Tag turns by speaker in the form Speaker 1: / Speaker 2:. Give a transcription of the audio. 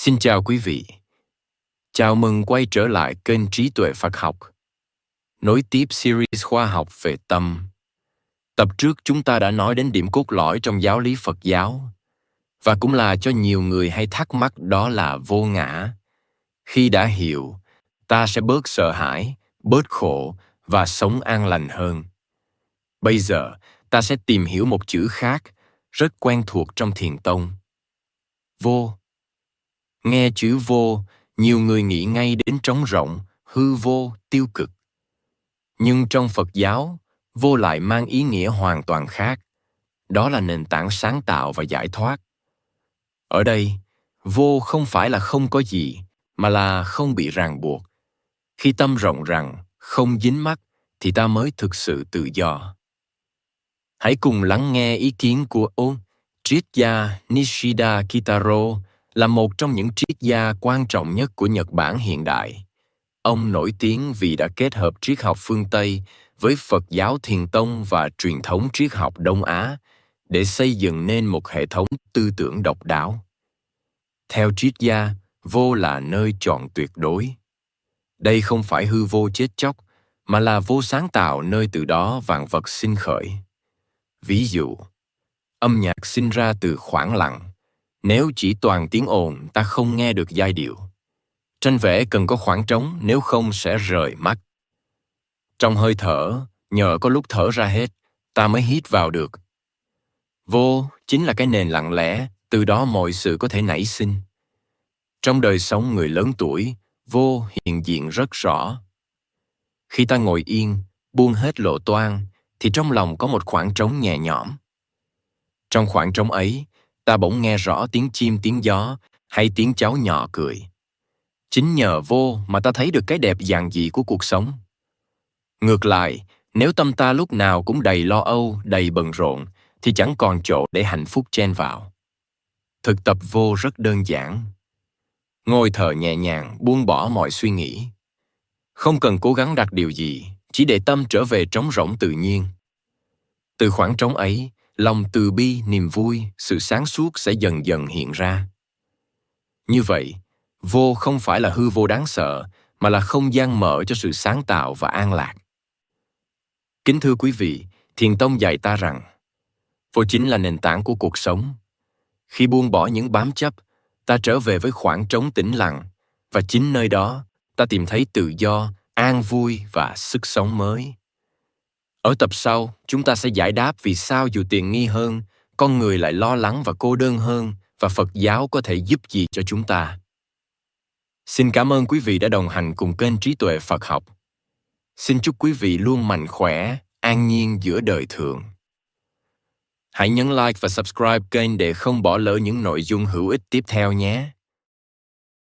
Speaker 1: Xin chào quý vị. Chào mừng quay trở lại kênh Trí Tuệ Phật Học. Nối tiếp series khoa học về tâm. Tập trước chúng ta đã nói đến điểm cốt lõi trong giáo lý Phật giáo, và cũng là cho nhiều người hay thắc mắc, đó là vô ngã. Khi đã hiểu, ta sẽ bớt sợ hãi, bớt khổ và sống an lành hơn. Bây giờ, ta sẽ tìm hiểu một chữ khác, rất quen thuộc trong Thiền tông. Vô. Nghe chữ vô, nhiều người nghĩ ngay đến trống rỗng, hư vô, tiêu cực. Nhưng trong Phật giáo, vô lại mang ý nghĩa hoàn toàn khác. Đó là nền tảng sáng tạo và giải thoát. Ở đây, vô không phải là không có gì, mà là không bị ràng buộc. Khi tâm rộng rằng, không dính mắc, thì ta mới thực sự tự do. Hãy cùng lắng nghe ý kiến của ông triết gia Nishida Kitaro, là một trong những triết gia quan trọng nhất của Nhật Bản hiện đại. Ông nổi tiếng vì đã kết hợp triết học phương Tây với Phật giáo Thiền tông và truyền thống triết học Đông Á để xây dựng nên một hệ thống tư tưởng độc đáo. Theo triết gia, vô là nơi chọn tuyệt đối. Đây không phải hư vô chết chóc, mà là vô sáng tạo, nơi từ đó vạn vật sinh khởi. Ví dụ, âm nhạc sinh ra từ khoảng lặng. Nếu chỉ toàn tiếng ồn, ta không nghe được giai điệu. Tranh vẽ cần có khoảng trống, nếu không sẽ rời mắt. Trong hơi thở, nhờ có lúc thở ra hết, ta mới hít vào được. Vô chính là cái nền lặng lẽ, từ đó mọi sự có thể nảy sinh. Trong đời sống người lớn tuổi, vô hiện diện rất rõ. Khi ta ngồi yên, buông hết lộ toan, thì trong lòng có một khoảng trống nhẹ nhõm. Trong khoảng trống ấy, ta bỗng nghe rõ tiếng chim tiếng gió hay tiếng cháu nhỏ cười. Chính nhờ vô mà ta thấy được cái đẹp giản dị của cuộc sống. Ngược lại, nếu tâm ta lúc nào cũng đầy lo âu, đầy bận rộn, thì chẳng còn chỗ để hạnh phúc chen vào. Thực tập vô rất đơn giản. Ngồi thở nhẹ nhàng, buông bỏ mọi suy nghĩ. Không cần cố gắng đặt điều gì, chỉ để tâm trở về trống rỗng tự nhiên. Từ khoảng trống ấy, lòng từ bi, niềm vui, sự sáng suốt sẽ dần dần hiện ra. Như vậy, vô không phải là hư vô đáng sợ, mà là không gian mở cho sự sáng tạo và an lạc. Kính thưa quý vị, Thiền tông dạy ta rằng, vô chính là nền tảng của cuộc sống. Khi buông bỏ những bám chấp, ta trở về với khoảng trống tĩnh lặng, và chính nơi đó, ta tìm thấy tự do, an vui và sức sống mới. Ở tập sau, chúng ta sẽ giải đáp vì sao dù tiện nghi hơn, con người lại lo lắng và cô đơn hơn, và Phật giáo có thể giúp gì cho chúng ta. Xin cảm ơn quý vị đã đồng hành cùng kênh Trí Tuệ Phật Học. Xin chúc quý vị luôn mạnh khỏe, an nhiên giữa đời thường. Hãy nhấn like và subscribe kênh để không bỏ lỡ những nội dung hữu ích tiếp theo nhé.